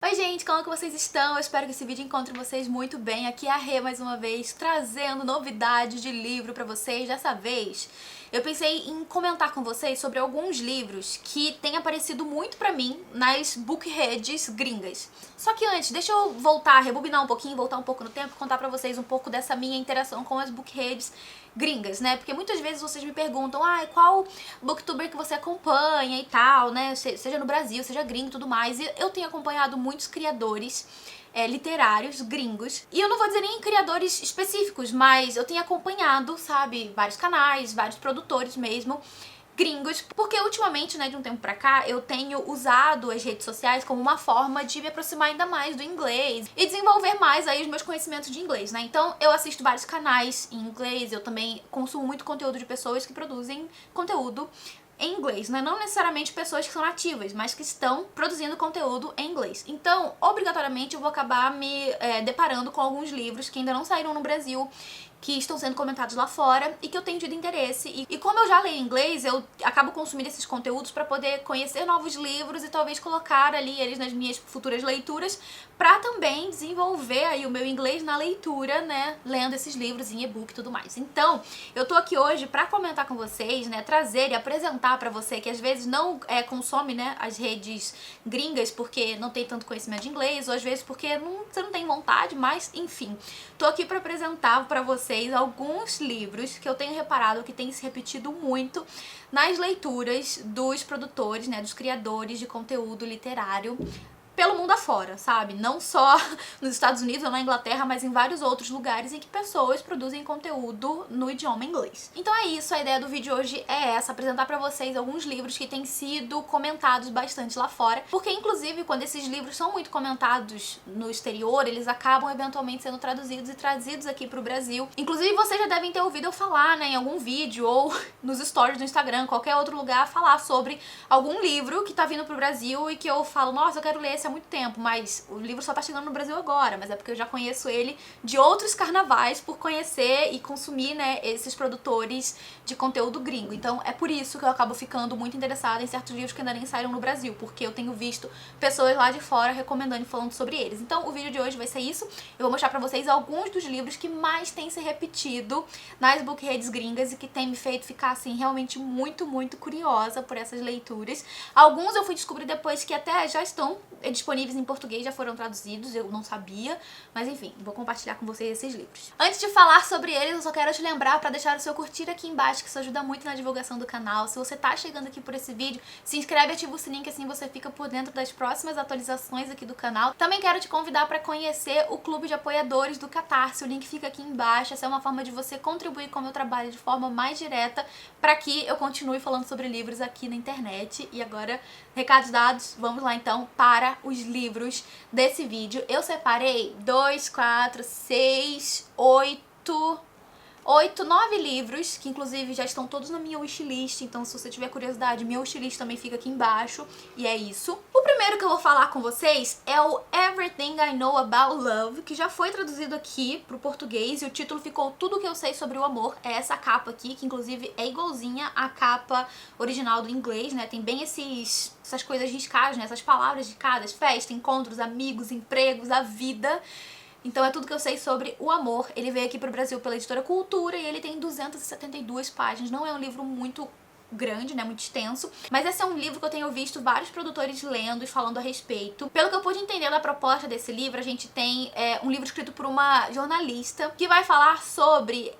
Oi gente, como que vocês estão? Eu espero que esse vídeo encontre vocês muito bem. Aqui é a Rê mais uma vez, trazendo novidades de livro pra vocês. Dessa vez, eu pensei em comentar com vocês sobre alguns livros que têm aparecido muito pra mim nas bookreads gringas. Só que antes, deixa eu voltar, rebobinar um pouquinho, voltar um pouco no tempo, contar pra vocês um pouco dessa minha interação com as bookreads gringas, né? Porque muitas vezes vocês me perguntam, qual booktuber que você acompanha e tal, né? Seja no Brasil, seja gringo e tudo mais. E eu tenho acompanhado muitos criadores literários gringos. E eu não vou dizer nem criadores específicos, mas eu tenho acompanhado, sabe, vários canais, vários produtores mesmo, gringos, porque ultimamente, né, de um tempo pra cá, eu tenho usado as redes sociais como uma forma de me aproximar ainda mais do inglês e desenvolver mais aí os meus conhecimentos de inglês, né? Então eu assisto vários canais em inglês, eu também consumo muito conteúdo de pessoas que produzem conteúdo em inglês, né? Não necessariamente pessoas que são nativas, mas que estão produzindo conteúdo em inglês. Então, obrigatoriamente, eu vou acabar me deparando com alguns livros que ainda não saíram no Brasil, que estão sendo comentados lá fora e que eu tenho tido interesse. E como eu já leio inglês, eu acabo consumindo esses conteúdos para poder conhecer novos livros e talvez colocar ali eles nas minhas futuras leituras, para também desenvolver aí o meu inglês na leitura, né, lendo esses livros em e-book e tudo mais. Então, eu tô aqui hoje para comentar com vocês, né, trazer e apresentar para você que às vezes não consome, né, as redes gringas porque não tem tanto conhecimento de inglês, ou às vezes porque você não tem vontade, mas enfim, tô aqui para apresentar para vocês alguns livros que eu tenho reparado que tem se repetido muito nas leituras dos produtores, né, dos criadores de conteúdo literário pelo mundo afora, sabe? Não só nos Estados Unidos ou na Inglaterra, mas em vários outros lugares em que pessoas produzem conteúdo no idioma inglês. Então é isso, a ideia do vídeo hoje é essa, apresentar pra vocês alguns livros que têm sido comentados bastante lá fora, porque inclusive quando esses livros são muito comentados no exterior, eles acabam eventualmente sendo traduzidos e trazidos aqui pro Brasil. Inclusive vocês já devem ter ouvido eu falar, né, em algum vídeo ou nos stories do Instagram, qualquer outro lugar, falar sobre algum livro que tá vindo pro Brasil e que eu falo, nossa, eu quero ler esse há muito tempo, mas o livro só tá chegando no Brasil agora, mas é porque eu já conheço ele de outros carnavais por conhecer e consumir, né, esses produtores de conteúdo gringo. Então é por isso que eu acabo ficando muito interessada em certos livros que ainda nem saíram no Brasil, porque eu tenho visto pessoas lá de fora recomendando e falando sobre eles. Então o vídeo de hoje vai ser isso. Eu vou mostrar pra vocês alguns dos livros que mais têm se repetido nas bookreads gringas e que tem me feito ficar, assim, realmente muito, muito curiosa por essas leituras. Alguns eu fui descobrir depois que até já estão disponíveis em português, já foram traduzidos, eu não sabia, mas enfim, vou compartilhar com vocês esses livros. Antes de falar sobre eles, eu só quero te lembrar para deixar o seu curtir aqui embaixo, que isso ajuda muito na divulgação do canal. Se você tá chegando aqui por esse vídeo, se inscreve e ativa o sininho, que assim você fica por dentro das próximas atualizações aqui do canal. Também quero te convidar para conhecer o clube de apoiadores do Catarse, o link fica aqui embaixo. Essa é uma forma de você contribuir com o meu trabalho de forma mais direta, para que eu continue falando sobre livros aqui na internet. E agora, recados dados, vamos lá então para os livros desse vídeo. Eu separei 2, 4, 6, 8, 9 livros, que inclusive já estão todos na minha wishlist, então se você tiver curiosidade, minha wishlist também fica aqui embaixo, e é isso. O primeiro que eu vou falar com vocês é o Everything I Know About Love, que já foi traduzido aqui pro português, e o título ficou Tudo o que eu sei sobre o amor. É essa capa aqui, que inclusive é igualzinha à capa original do inglês, né, tem bem essas coisas riscadas, né, essas palavras riscadas, festa, encontros, amigos, empregos, a vida. Então é tudo que eu sei sobre o amor. Ele veio aqui pro Brasil pela editora Cultura e ele tem 272 páginas. Não é um livro muito grande, né, muito extenso, mas esse é um livro que eu tenho visto vários produtores lendo e falando a respeito. Pelo que eu pude entender da proposta desse livro, a gente tem um livro escrito por uma jornalista que vai falar sobre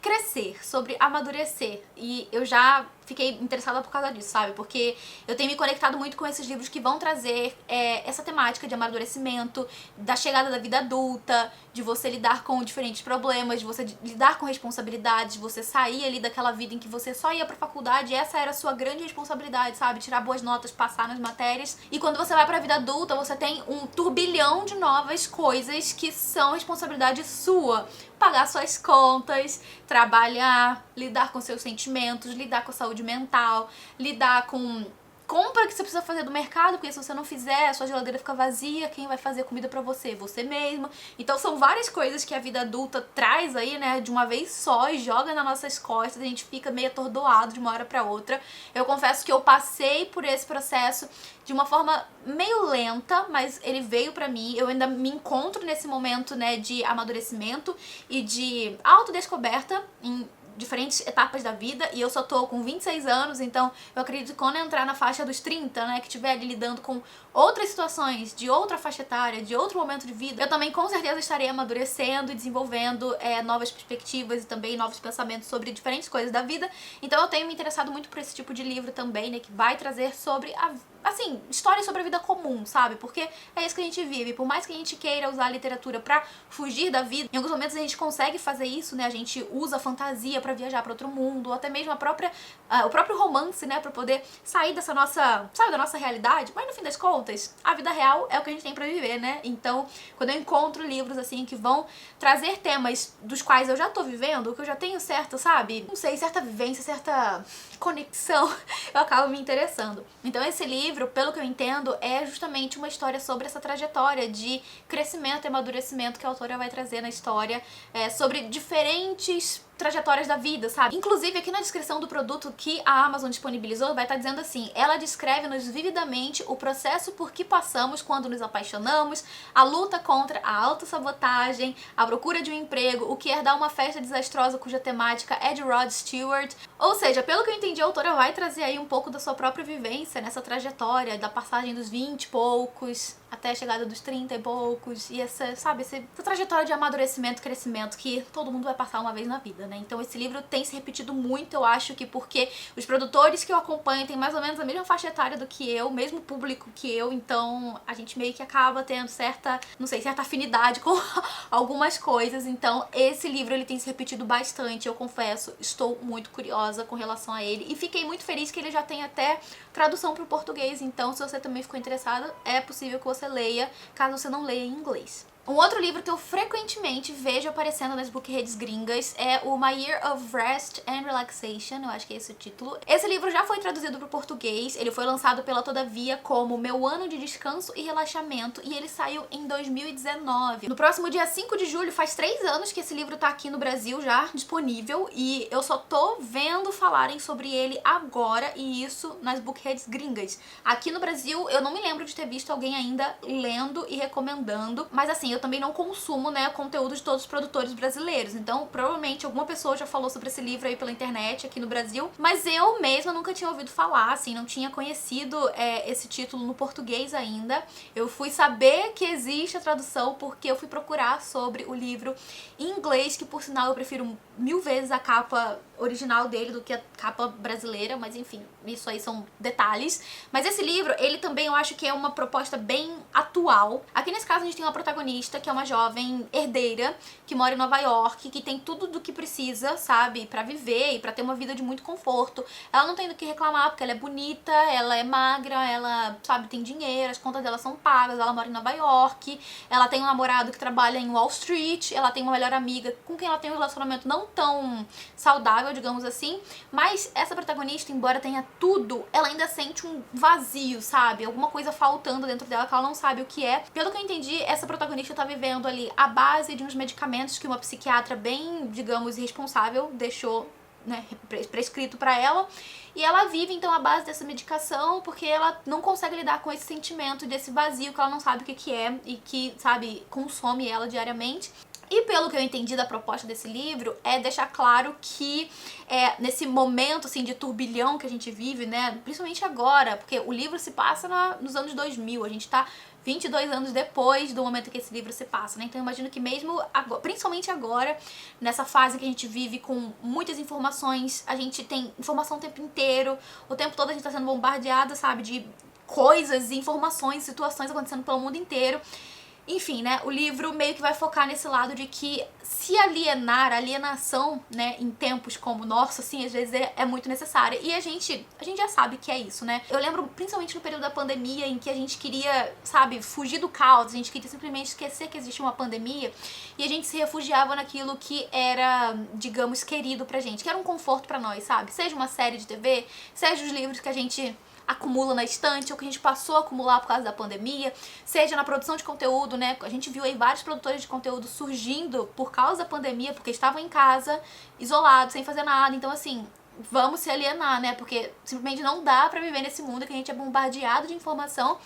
crescer, sobre amadurecer, e eu já fiquei interessada por causa disso, sabe? Porque eu tenho me conectado muito com esses livros que vão trazer essa temática de amadurecimento, da chegada da vida adulta, de você lidar com diferentes problemas, de você lidar com responsabilidades, de você sair ali daquela vida em que você só ia pra faculdade e essa era a sua grande responsabilidade, sabe? Tirar boas notas, passar nas matérias. E quando você vai pra vida adulta, você tem um turbilhão de novas coisas que são responsabilidade sua. Pagar suas contas, trabalhar, lidar com seus sentimentos, lidar com a saúde mental, lidar com compra que você precisa fazer do mercado, porque se você não fizer, a sua geladeira fica vazia, quem vai fazer comida pra você? Você mesma. Então são várias coisas que a vida adulta traz aí, né, de uma vez só e joga nas nossas costas, a gente fica meio atordoado de uma hora pra outra. Eu confesso que eu passei por esse processo de uma forma meio lenta, mas ele veio pra mim. Eu ainda me encontro nesse momento, né, de amadurecimento e de autodescoberta em diferentes etapas da vida, e eu só tô com 26 anos, então eu acredito que quando eu entrar na faixa dos 30, né, que estiver ali lidando com outras situações, de outra faixa etária, de outro momento de vida, eu também com certeza estarei amadurecendo e desenvolvendo novas perspectivas e também novos pensamentos sobre diferentes coisas da vida. Então eu tenho me interessado muito por esse tipo de livro também, né, que vai trazer sobre assim, histórias sobre a vida comum, sabe? Porque é isso que a gente vive. Por mais que a gente queira usar a literatura pra fugir da vida, em alguns momentos a gente consegue fazer isso, né? A gente usa a fantasia pra viajar pra outro mundo, ou até mesmo o próprio romance, né? Pra poder sair dessa nossa, sabe, da nossa realidade. Mas no fim das contas, a vida real é o que a gente tem pra viver, né? Então, quando eu encontro livros, assim, que vão trazer temas dos quais eu já tô vivendo, que eu já tenho certa, sabe? Não sei, certa vivência, certa conexão, eu acabo me interessando. Então esse livro, pelo que eu entendo, é justamente uma história sobre essa trajetória de crescimento e amadurecimento que a autora vai trazer na história, sobre diferentes trajetórias da vida, sabe? Inclusive, aqui na descrição do produto que a Amazon disponibilizou, vai estar dizendo assim: ela descreve-nos vividamente o processo por que passamos quando nos apaixonamos, a luta contra a autossabotagem, a procura de um emprego, o que herdar uma festa desastrosa cuja temática é de Rod Stewart. Ou seja, pelo que eu entendi, a autora vai trazer aí um pouco da sua própria vivência nessa trajetória, da passagem dos 20 e poucos até a chegada dos 30 e poucos, e essa trajetória de amadurecimento e crescimento que todo mundo vai passar uma vez na vida, né? Então esse livro tem se repetido muito, eu acho que porque os produtores que eu acompanho têm mais ou menos a mesma faixa etária do que eu, o mesmo público que eu, então a gente meio que acaba tendo certa afinidade com algumas coisas. Então esse livro ele tem se repetido bastante, eu confesso, estou muito curiosa com relação a ele, e fiquei muito feliz que ele já tem até tradução para o português, então se você também ficou interessada, é possível que você leia, caso você não leia em inglês. Um outro livro que eu frequentemente vejo aparecendo nas bookredes gringas é o My Year of Rest and Relaxation, eu acho que é esse o título. Esse livro já foi traduzido para o português, ele foi lançado pela Todavia como Meu Ano de Descanso e Relaxamento, e ele saiu em 2019. No próximo dia 5 de julho, faz 3 anos que esse livro tá aqui no Brasil já disponível, e eu só tô vendo falarem sobre ele agora, e isso nas bookredes gringas. Aqui no Brasil, eu não me lembro de ter visto alguém ainda lendo e recomendando, mas assim, eu também não consumo, né, conteúdo de todos os produtores brasileiros, então provavelmente alguma pessoa já falou sobre esse livro aí pela internet aqui no Brasil, mas eu mesma nunca tinha ouvido falar, assim, não tinha conhecido esse título no português ainda. Eu fui saber que existe a tradução porque eu fui procurar sobre o livro em inglês, que por sinal eu prefiro 1000 vezes a capa original dele do que a capa brasileira, mas enfim, isso aí são detalhes. Mas esse livro, ele também eu acho que é uma proposta bem atual. Aqui nesse caso a gente tem uma protagonista que é uma jovem herdeira que mora em Nova York, que tem tudo do que precisa, sabe, pra viver e pra ter uma vida de muito conforto. Ela não tem do que reclamar porque ela é bonita, ela é magra, ela, sabe, tem dinheiro, as contas dela são pagas, ela mora em Nova York, ela tem um namorado que trabalha em Wall Street, ela tem uma melhor amiga com quem ela tem um relacionamento não tão saudável, digamos assim, mas essa protagonista, embora tenha tudo, ela ainda sente um vazio, sabe? Alguma coisa faltando dentro dela que ela não sabe o que é. Pelo que eu entendi, essa protagonista tá vivendo ali a base de uns medicamentos que uma psiquiatra bem, digamos, irresponsável deixou, né, prescrito pra ela, e ela vive então a base dessa medicação porque ela não consegue lidar com esse sentimento desse vazio que ela não sabe o que é e que, sabe, consome ela diariamente. E pelo que eu entendi da proposta desse livro, é deixar claro que nesse momento assim de turbilhão que a gente vive, né, principalmente agora, porque o livro se passa nos anos 2000, a gente tá 22 anos depois do momento que esse livro se passa, né? Então eu imagino que mesmo agora, principalmente agora, nessa fase que a gente vive com muitas informações, a gente tem informação o tempo inteiro, o tempo todo a gente tá sendo bombardeada, sabe, de coisas, informações, situações acontecendo pelo mundo inteiro. Enfim, né, o livro meio que vai focar nesse lado de que se alienar, a alienação, né, em tempos como o nosso, assim, às vezes é muito necessária. E a gente já sabe que é isso, né? Eu lembro, principalmente no período da pandemia, em que a gente queria, sabe, fugir do caos, a gente queria simplesmente esquecer que existia uma pandemia, e a gente se refugiava naquilo que era, digamos, querido pra gente, que era um conforto pra nós, sabe? Seja uma série de TV, seja os livros que a gente acumula na estante, ou que a gente passou a acumular por causa da pandemia, seja na produção de conteúdo, né? A gente viu aí vários produtores de conteúdo surgindo por causa da pandemia, porque estavam em casa, isolados, sem fazer nada. Então, assim, vamos se alienar, né? Porque simplesmente não dá pra viver nesse mundo que a gente é bombardeado de informação,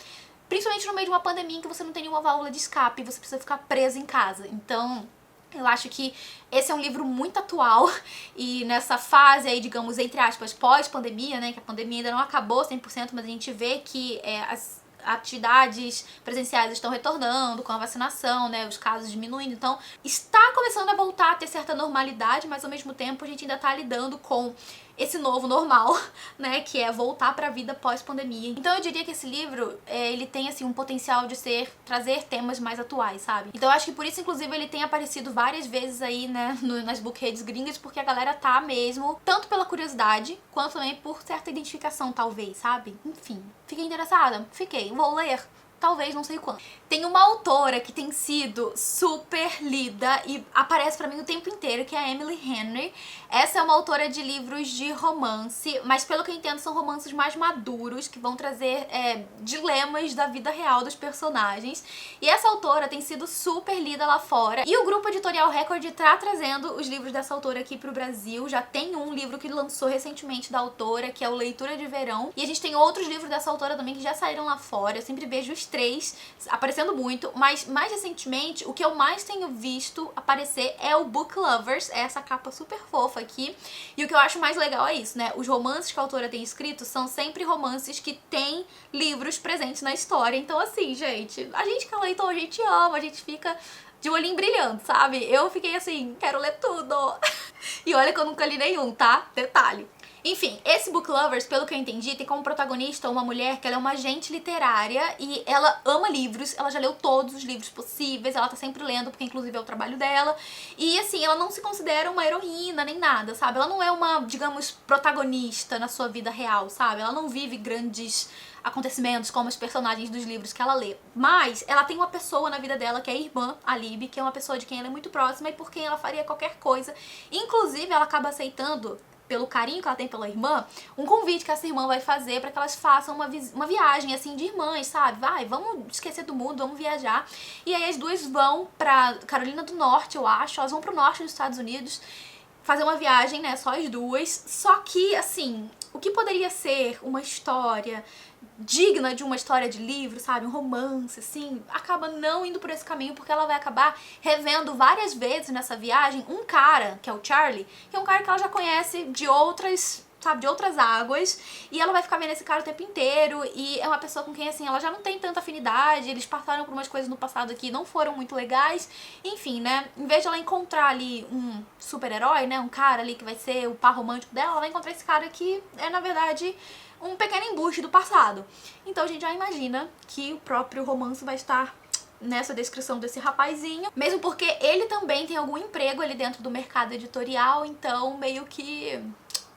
principalmente no meio de uma pandemia em que você não tem nenhuma válvula de escape, você precisa ficar preso em casa. Então, eu acho que esse é um livro muito atual e nessa fase aí, digamos, entre aspas, pós-pandemia, né, que a pandemia ainda não acabou 100%, mas a gente vê que as atividades presenciais estão retornando com a vacinação, né, os casos diminuindo, então está começando a voltar a ter certa normalidade, mas ao mesmo tempo a gente ainda tá lidando com esse novo normal, né, que é voltar pra vida pós-pandemia. Então eu diria que esse livro, ele tem, assim, um potencial de trazer temas mais atuais, sabe? Então eu acho que por isso, inclusive, ele tem aparecido várias vezes aí, né, nas bookheads gringas, porque a galera tá mesmo, tanto pela curiosidade, quanto também por certa identificação, talvez, sabe? Enfim, fiquei interessada? Fiquei. Vou ler? Talvez, não sei quando. Tem uma autora que tem sido super lida e aparece pra mim o tempo inteiro, que é a Emily Henry. Essa é uma autora de livros de romance, mas pelo que eu entendo são romances mais maduros, que vão trazer dilemas da vida real dos personagens. E essa autora tem sido super lida lá fora. E o grupo editorial Record tá trazendo os livros dessa autora aqui pro Brasil. Já tem um livro que lançou recentemente da autora, que é o Leitura de Verão. E a gente tem outros livros dessa autora também que já saíram lá fora. Eu sempre vejo os 3 aparecendo muito, mas mais recentemente o que eu mais tenho visto aparecer é o Book Lovers, é essa capa super fofa aqui, e o que eu acho mais legal é isso, né, os romances que a autora tem escrito são sempre romances que tem livros presentes na história, então assim, gente, a gente que é leitor, a gente ama, a gente fica de olhinho brilhando, sabe? Eu fiquei assim, quero ler tudo. E olha que eu nunca li nenhum, tá? Detalhe. Enfim, esse Book Lovers, pelo que eu entendi, tem como protagonista uma mulher que ela é uma agente literária e ela ama livros, ela já leu todos os livros possíveis, ela tá sempre lendo, porque inclusive é o trabalho dela. E assim, ela não se considera uma heroína nem nada, sabe? Ela não é uma, digamos, protagonista na sua vida real, sabe? Ela não vive grandes acontecimentos como os personagens dos livros que ela lê. Mas ela tem uma pessoa na vida dela que é a irmã, a Libby, que é uma pessoa de quem ela é muito próxima e por quem ela faria qualquer coisa. Inclusive, ela acaba aceitando, pelo carinho que ela tem pela irmã, um convite que essa irmã vai fazer pra que elas façam uma viagem, assim, de irmãs, sabe? Vai, vamos esquecer do mundo, vamos viajar. E aí as duas vão pra Carolina do Norte, eu acho, elas vão pro norte dos Estados Unidos fazer uma viagem, né, só as duas. Só que, assim, o que poderia ser uma história digna de uma história de livro, sabe, um romance, assim, acaba não indo por esse caminho, porque ela vai acabar revendo várias vezes nessa viagem um cara, que é o Charlie, que é um cara que ela já conhece de outras, sabe, de outras águas, e ela vai ficar vendo esse cara o tempo inteiro, e é uma pessoa com quem, assim, ela já não tem tanta afinidade, eles passaram por umas coisas no passado que não foram muito legais, enfim, né, em vez de ela encontrar ali um super-herói, né, um cara ali que vai ser o par romântico dela, ela vai encontrar esse cara que é, na verdade, um pequeno embuste do passado. Então a gente já imagina que o próprio romance vai estar nessa descrição desse rapazinho, mesmo porque ele também tem algum emprego ali dentro do mercado editorial, então meio que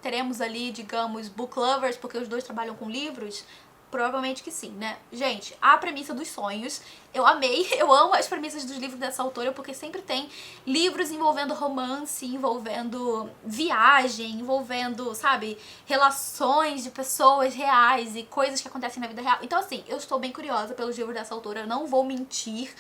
teremos ali, digamos, book lovers, porque os dois trabalham com livros. Provavelmente que sim, né? Gente, a premissa dos sonhos, eu amei, eu amo as premissas dos livros dessa autora, porque sempre tem livros envolvendo romance, envolvendo viagem, envolvendo, sabe, relações de pessoas reais e coisas que acontecem na vida real. Então, assim, eu estou bem curiosa pelos livros dessa autora, eu não vou mentir,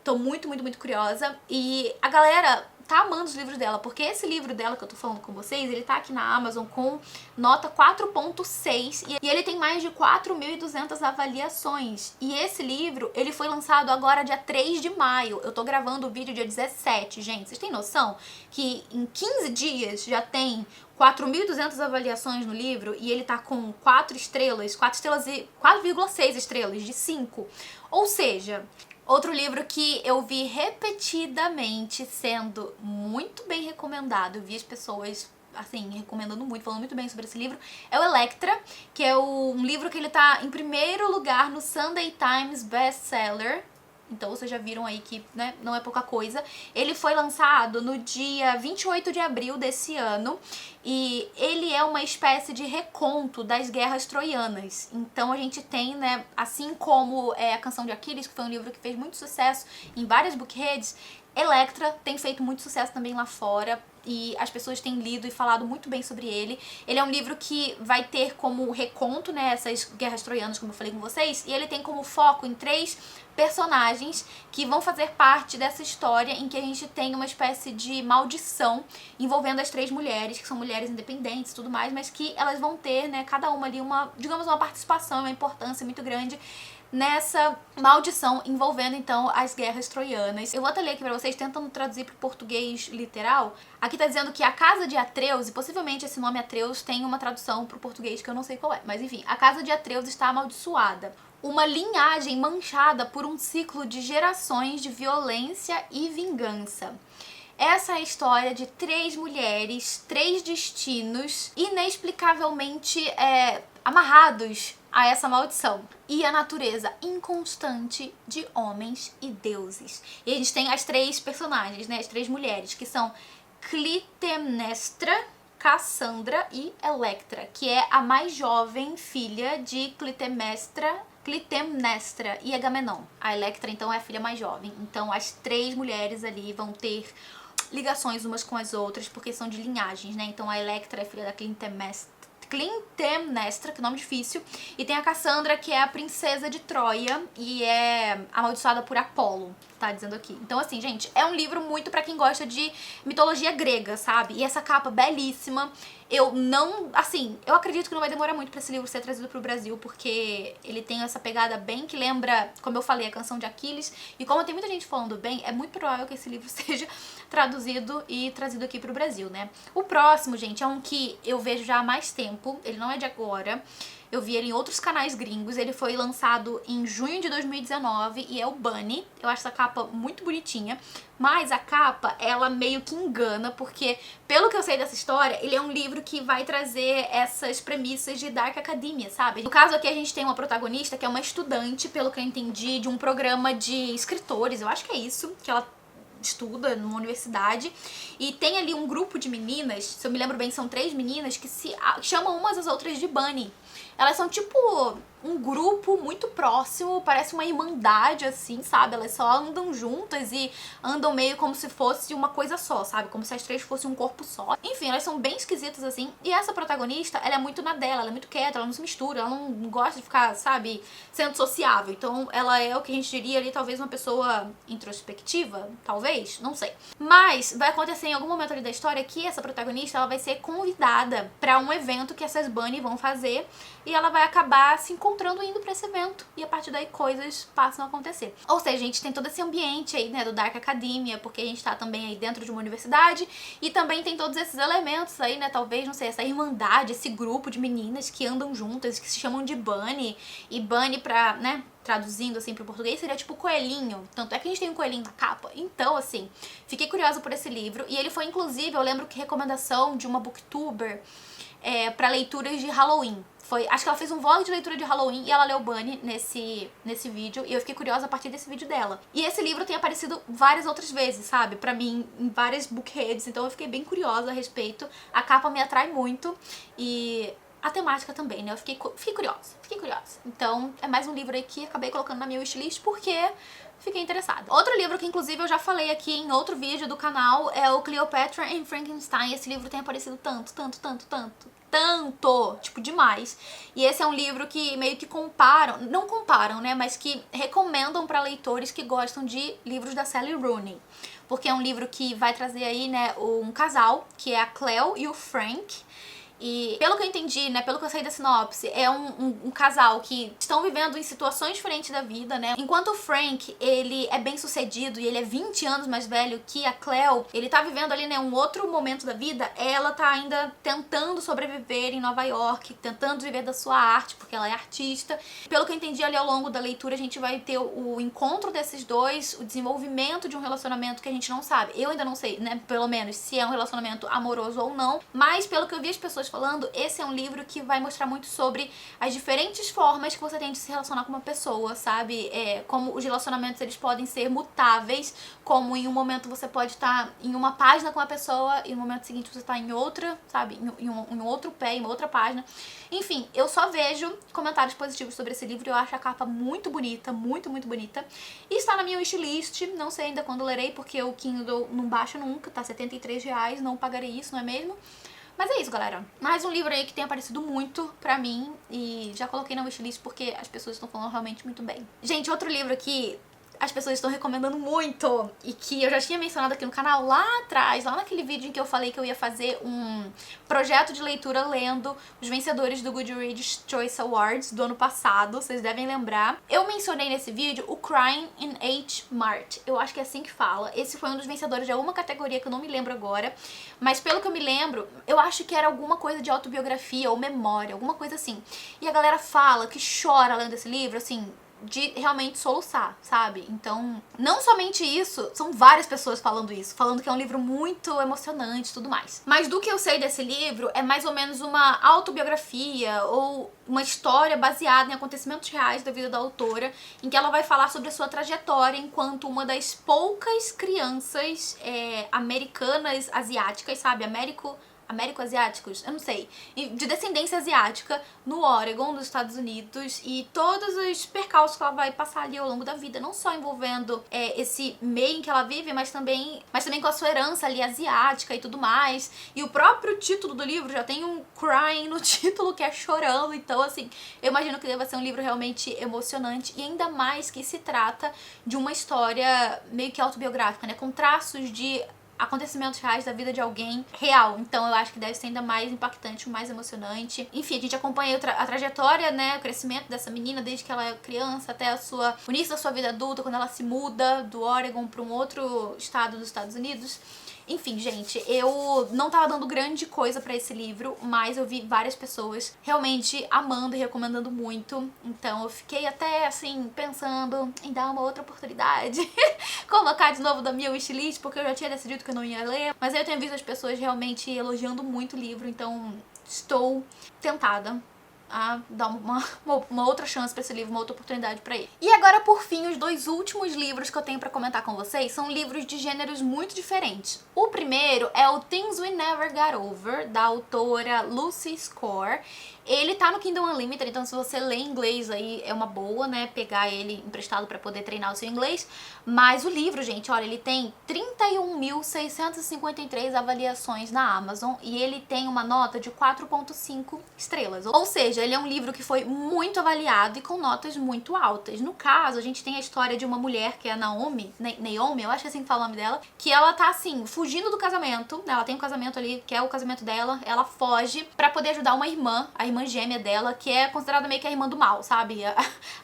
tô muito, muito, muito curiosa. E a galera tá amando os livros dela, porque esse livro dela que eu tô falando com vocês, ele tá aqui na Amazon com nota 4.6 e ele tem mais de 4.200 avaliações. E esse livro, ele foi lançado agora dia 3 de maio. Eu tô gravando o vídeo dia 17, gente. Vocês têm noção que em 15 dias já tem 4.200 avaliações no livro e ele tá com 4 estrelas e 4,6 estrelas de 5. Ou seja, outro livro que eu vi repetidamente sendo muito bem recomendado, eu vi as pessoas, assim, recomendando muito, falando muito bem sobre esse livro, é o Electra, que é um livro que ele tá em primeiro lugar no Sunday Times Bestseller. Então vocês já viram aí que, né, não é pouca coisa. Ele foi lançado no dia 28 de abril desse ano e ele é uma espécie de reconto das guerras troianas. Então a gente tem, né, assim como a Canção de Aquiles, que foi um livro que fez muito sucesso em várias bookheads, Electra tem feito muito sucesso também lá fora e as pessoas têm lido e falado muito bem sobre ele. Ele é um livro que vai ter como reconto, né, essas guerras troianas, como eu falei com vocês, e ele tem como foco em 3 personagens que vão fazer parte dessa história em que a gente tem uma espécie de maldição envolvendo as 3 mulheres, que são mulheres independentes e tudo mais, mas que elas vão ter, né, cada uma ali uma, digamos, uma participação, uma importância muito grande nessa maldição envolvendo então as guerras troianas. Eu vou até ler aqui pra vocês, tentando traduzir pro português literal. Aqui tá dizendo que a casa de Atreus, e possivelmente esse nome Atreus tem uma tradução pro português que eu não sei qual é, mas enfim, a casa de Atreus está amaldiçoada. Uma linhagem manchada por um ciclo de gerações de violência e vingança. Essa é a história de 3 mulheres, 3 destinos inexplicavelmente amarrados a essa maldição. E a natureza inconstante de homens e deuses. E a gente tem as 3 personagens, né? As 3 mulheres, que são Clitemnestra, Cassandra e Electra, que é a mais jovem filha de Clitemnestra e Agamenon. A Electra, então, é a filha mais jovem. Então, as 3 mulheres ali vão ter ligações umas com as outras, porque são de linhagens, né? Então, a Electra é filha da Clitemnestra, que nome difícil, e tem a Cassandra, que é a princesa de Troia e é amaldiçoada por Apolo, tá dizendo aqui. Então assim, gente, é um livro muito pra quem gosta de mitologia grega, sabe? E essa capa belíssima. Eu não, assim, eu acredito que não vai demorar muito pra esse livro ser trazido pro Brasil, porque ele tem essa pegada bem que lembra, como eu falei, a Canção de Aquiles, e como tem muita gente falando bem, é muito provável que esse livro seja traduzido e trazido aqui pro Brasil, né? O próximo, gente, é um que eu vejo já há mais tempo, ele não é de agora. Eu vi ele em outros canais gringos, ele foi lançado em junho de 2019 e é o Bunny. Eu acho essa capa muito bonitinha, mas a capa, ela meio que engana, porque pelo que eu sei dessa história, ele é um livro que vai trazer essas premissas de Dark Academia, sabe? No caso aqui a gente tem uma protagonista que é uma estudante, pelo que eu entendi, de um programa de escritores, eu acho que é isso, que ela estuda numa universidade, e tem ali um grupo de meninas, se eu me lembro bem, são 3 meninas que se chamam umas às outras de Bunny. Elas são tipo um grupo muito próximo, parece uma irmandade assim, sabe? Elas só andam juntas e andam meio como se fosse uma coisa só, sabe? Como se as 3 fossem um corpo só. Enfim, elas são bem esquisitas assim. E essa protagonista, ela é muito na dela, ela é muito quieta, ela não se mistura, ela não gosta de ficar, sabe, sendo sociável. Então ela é o que a gente diria ali, talvez uma pessoa introspectiva, talvez, não sei. Mas vai acontecer em algum momento ali da história que essa protagonista, ela vai ser convidada pra um evento que essas Bunny vão fazer, e ela vai acabar se encontrando indo pra esse evento, e a partir daí coisas passam a acontecer. Ou seja, a gente tem todo esse ambiente aí, né, do Dark Academia, porque a gente tá também aí dentro de uma universidade, e também tem todos esses elementos aí, né, talvez, não sei, essa irmandade, esse grupo de meninas que andam juntas, que se chamam de Bunny, e Bunny pra, né, traduzindo assim pro português, seria tipo coelhinho. Tanto é que a gente tem um coelhinho na capa. Então, assim, fiquei curiosa por esse livro, e ele foi, inclusive, eu lembro que recomendação de uma booktuber pra leituras de Halloween. Acho que ela fez um vlog de leitura de Halloween e ela leu Bunny nesse vídeo, e eu fiquei curiosa a partir desse vídeo dela. E esse livro tem aparecido várias outras vezes, sabe? Pra mim, em várias bookheads, então eu fiquei bem curiosa a respeito. A capa me atrai muito e a temática também, né? Eu fiquei curiosa. Então, é mais um livro aí que acabei colocando na minha wishlist porque fiquei interessada. Outro livro que, inclusive, eu já falei aqui em outro vídeo do canal é o Cleopatra and Frankenstein. Esse livro tem aparecido tanto, tipo, demais. E esse é um livro que meio que comparam, não comparam, né, mas que recomendam pra leitores que gostam de livros da Sally Rooney. Porque é um livro que vai trazer aí, né, um casal, que é a Cleo e o Frank. E pelo que eu entendi, né, pelo que eu sei da sinopse, é um casal que estão vivendo em situações diferentes da vida, né? Enquanto o Frank, ele é bem sucedido e ele é 20 anos mais velho que a Cleo, ele tá vivendo ali, né, um outro momento da vida, ela tá ainda tentando sobreviver em Nova York, tentando viver da sua arte, porque ela é artista. Pelo que eu entendi ali ao longo da leitura, a gente vai ter o encontro desses dois, o desenvolvimento de um relacionamento que a gente não sabe. Eu ainda não sei, né, pelo menos, se é um relacionamento amoroso ou não, mas pelo que eu vi as pessoas pessoas falando, esse é um livro que vai mostrar muito sobre as diferentes formas que você tem de se relacionar com uma pessoa, sabe? Como os relacionamentos eles podem ser mutáveis, como em um momento você pode estar em uma página com uma pessoa e no momento seguinte você está em outra, sabe? Em um outro pé, em uma outra página. Enfim, eu só vejo comentários positivos sobre esse livro e eu acho a capa muito bonita, muito, muito bonita. E está na minha wishlist, não sei ainda quando lerei, porque o Kindle não baixa nunca, tá R$73, não pagarei isso, não é mesmo? Mas é isso, galera. Mais um livro aí que tem aparecido muito pra mim e já coloquei na wishlist porque as pessoas estão falando realmente muito bem. Gente, outro livro aqui as pessoas estão recomendando muito e que eu já tinha mencionado aqui no canal lá atrás, lá naquele vídeo em que eu falei que eu ia fazer um projeto de leitura lendo os vencedores do Goodreads Choice Awards do ano passado, vocês devem lembrar. Eu mencionei nesse vídeo o Crying in H Mart, eu acho que é assim que fala. Esse foi um dos vencedores de alguma categoria que eu não me lembro agora, mas pelo que eu me lembro, eu acho que era alguma coisa de autobiografia ou memória, alguma coisa assim. E a galera fala que chora lendo esse livro, assim, de realmente soluçar, sabe? Então, não somente isso, são várias pessoas falando isso, falando que é um livro muito emocionante e tudo mais. Mas do que eu sei desse livro, é mais ou menos uma autobiografia ou uma história baseada em acontecimentos reais da vida da autora, em que ela vai falar sobre a sua trajetória enquanto uma das poucas crianças americanas, asiáticas, sabe? Américo-asiáticos, eu não sei, de descendência asiática, no Oregon, dos Estados Unidos, e todos os percalços que ela vai passar ali ao longo da vida, não só envolvendo esse meio em que ela vive, mas também com a sua herança ali asiática e tudo mais. E o próprio título do livro já tem um crying no título, que é chorando, então assim, eu imagino que deva ser um livro realmente emocionante, e ainda mais que se trata de uma história meio que autobiográfica, né, com traços de acontecimentos reais da vida de alguém real. Então eu acho que deve ser ainda mais impactante, mais emocionante. Enfim, a gente acompanha a trajetória, né, o crescimento dessa menina desde que ela é criança até o início da sua vida adulta, quando ela se muda do Oregon para um outro estado dos Estados Unidos. Enfim, gente, eu não tava dando grande coisa pra esse livro, mas eu vi várias pessoas realmente amando e recomendando muito. Então eu fiquei até, assim, pensando em dar uma outra oportunidade. Colocar de novo da minha wishlist, porque eu já tinha decidido que eu não ia ler. Mas aí eu tenho visto as pessoas realmente elogiando muito o livro, então estou tentada a dar uma outra chance pra esse livro, uma outra oportunidade pra ele. E agora, por fim, os dois últimos livros que eu tenho pra comentar com vocês são livros de gêneros muito diferentes. O primeiro é o Things We Never Got Over, da autora Lucy Score. Ele tá no Kindle Unlimited, então se você lê inglês aí é uma boa, né, pegar ele emprestado pra poder treinar o seu inglês. Mas o livro, gente, olha, ele tem 31.653 avaliações na Amazon e ele tem uma nota de 4.5 estrelas. Ou seja, ele é um livro que foi muito avaliado e com notas muito altas. No caso, a gente tem a história de uma mulher, que é a Naomi, eu acho que é assim que fala o nome dela, que ela tá, assim, fugindo do casamento, né, ela tem um casamento ali, que é o casamento dela, ela foge pra poder ajudar uma irmã, a irmã gêmea dela, que é considerada meio que a irmã do mal, sabe?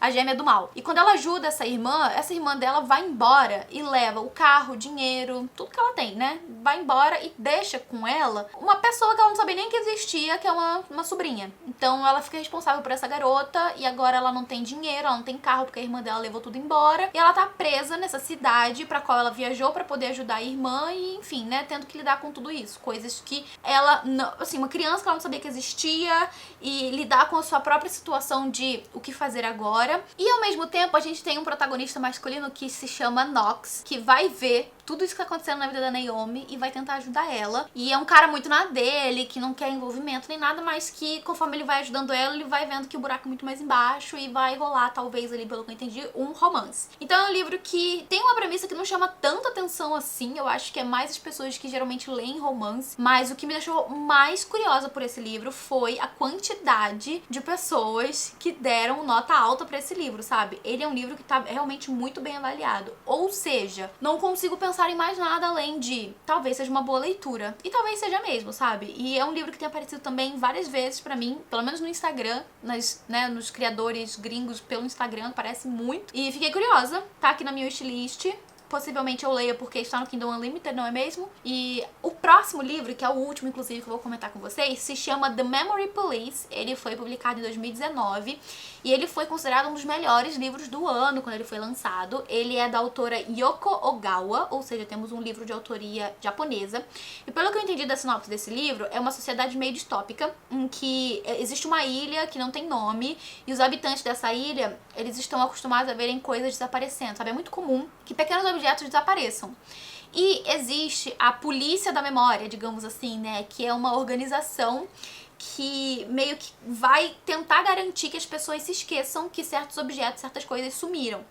A gêmea do mal. E quando ela ajuda essa irmã dela vai embora e leva o carro, o dinheiro, tudo que ela tem, né? Vai embora e deixa com ela uma pessoa que ela não sabia nem que existia, que é uma sobrinha. Então ela fica responsável por essa garota e agora ela não tem dinheiro, ela não tem carro porque a irmã dela levou tudo embora. E ela tá presa nessa cidade pra qual ela viajou pra poder ajudar a irmã e, enfim, né? Tendo que lidar com tudo isso. Coisas que ela, não, assim, uma criança que ela não sabia que existia e lidar com a sua própria situação de o que fazer agora. E ao mesmo tempo a gente tem um protagonista masculino que se chama Knox, que vai ver tudo isso que tá acontecendo na vida da Naomi e vai tentar ajudar ela. E é um cara muito na dele, que não quer envolvimento nem nada, mas que conforme ele vai ajudando ela, ele vai vendo que o buraco é muito mais embaixo e vai rolar, talvez ali, pelo que eu entendi, um romance. Então é um livro que tem uma premissa que não chama tanta atenção assim, eu acho que é mais as pessoas que geralmente leem romance, mas o que me deixou mais curiosa por esse livro foi a quantidade de pessoas que deram nota alta pra esse livro, sabe? Ele é um livro que tá realmente muito bem avaliado, ou seja, não consigo pensar em mais nada além de talvez seja uma boa leitura. E talvez seja mesmo, sabe? E é um livro que tem aparecido também várias vezes pra mim, pelo menos no Instagram, nos criadores gringos pelo Instagram, aparece muito. E fiquei curiosa, tá aqui na minha wishlist possivelmente eu leia porque está no Kindle Unlimited, não é mesmo? E o próximo livro, que é o último, inclusive, que eu vou comentar com vocês, se chama The Memory Police. Ele foi publicado em 2019 e ele foi considerado um dos melhores livros do ano quando ele foi lançado. Ele é da autora Yoko Ogawa, ou seja, temos um livro de autoria japonesa. E pelo que eu entendi da sinopse desse livro, é uma sociedade meio distópica, em que existe uma ilha que não tem nome, e os habitantes dessa ilha, eles estão acostumados a verem coisas desaparecendo, sabe? É muito comum que pequenos objetos desapareçam. E existe a polícia da memória, digamos assim, né? Que é uma organização que meio que vai tentar garantir que as pessoas se esqueçam que certos objetos, certas coisas sumiram.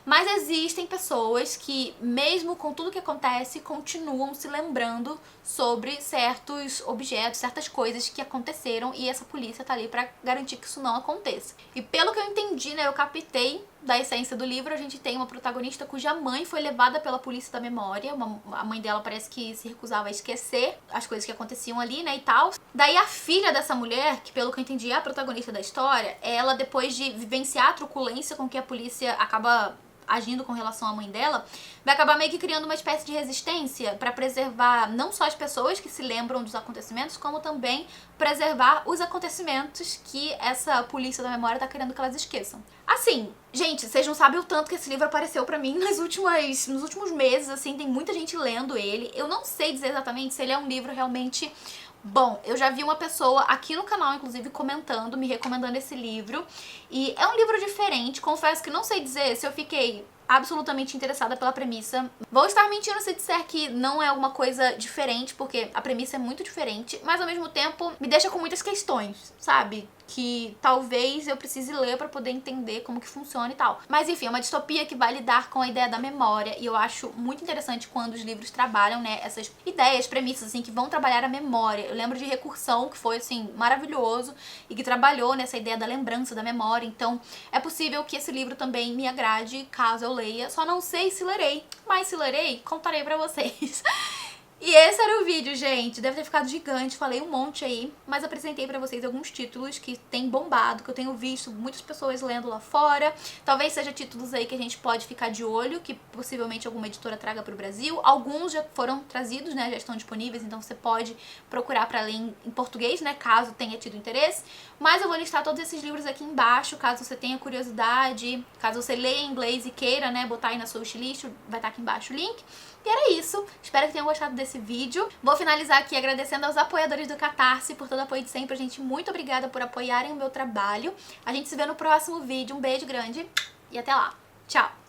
Mas existem pessoas que, mesmo com tudo que acontece, continuam se lembrando sobre certos objetos, certas coisas que aconteceram, e essa polícia tá ali pra garantir que isso não aconteça. E pelo que eu entendi, né, eu captei da essência do livro, a gente tem uma protagonista cuja mãe foi levada pela polícia da memória. A mãe dela parece que se recusava a esquecer as coisas que aconteciam ali, né, e tal. Daí a filha dessa mulher, que pelo que eu entendi é a protagonista da história, ela, depois de vivenciar a truculência com que a polícia acaba agindo com relação à mãe dela, vai acabar meio que criando uma espécie de resistência para preservar não só as pessoas que se lembram dos acontecimentos, como também preservar os acontecimentos que essa polícia da memória tá querendo que elas esqueçam. Assim, gente, vocês não sabem o tanto que esse livro apareceu pra mim nos últimos meses, assim, tem muita gente lendo ele. Eu não sei dizer exatamente se ele é um livro realmente bom. Eu já vi uma pessoa aqui no canal, inclusive, comentando, me recomendando esse livro. E é um livro diferente, confesso que não sei dizer se eu fiquei absolutamente interessada pela premissa. Vou estar mentindo se disser que não é alguma coisa diferente, porque a premissa é muito diferente, mas ao mesmo tempo me deixa com muitas questões, sabe? Que talvez eu precise ler pra poder entender como que funciona e tal. Mas enfim, é uma distopia que vai lidar com a ideia da memória, e eu acho muito interessante quando os livros trabalham, né, essas ideias, premissas, assim, que vão trabalhar a memória. Eu lembro de Recursão, que foi, assim, maravilhoso, e que trabalhou nessa ideia da lembrança, da memória. Então é possível que esse livro também me agrade, caso eu leia. Só não sei se lerei, mas se lerei, contarei pra vocês. E esse era o vídeo, gente. Deve ter ficado gigante, falei um monte aí, mas apresentei pra vocês alguns títulos que tem bombado, que eu tenho visto muitas pessoas lendo lá fora. Talvez seja títulos aí que a gente pode ficar de olho, que possivelmente alguma editora traga pro Brasil. Alguns já foram trazidos, né, já estão disponíveis, então você pode procurar pra ler em português, né, caso tenha tido interesse. Mas eu vou listar todos esses livros aqui embaixo, caso você tenha curiosidade, caso você leia em inglês e queira, né, botar aí na sua wishlist, vai estar aqui embaixo o link. E era isso, espero que tenham gostado desse vídeo. Vou finalizar aqui agradecendo aos apoiadores do Catarse por todo o apoio de sempre. Gente, muito obrigada por apoiarem o meu trabalho. A gente se vê no próximo vídeo. Um beijo grande e até lá. Tchau!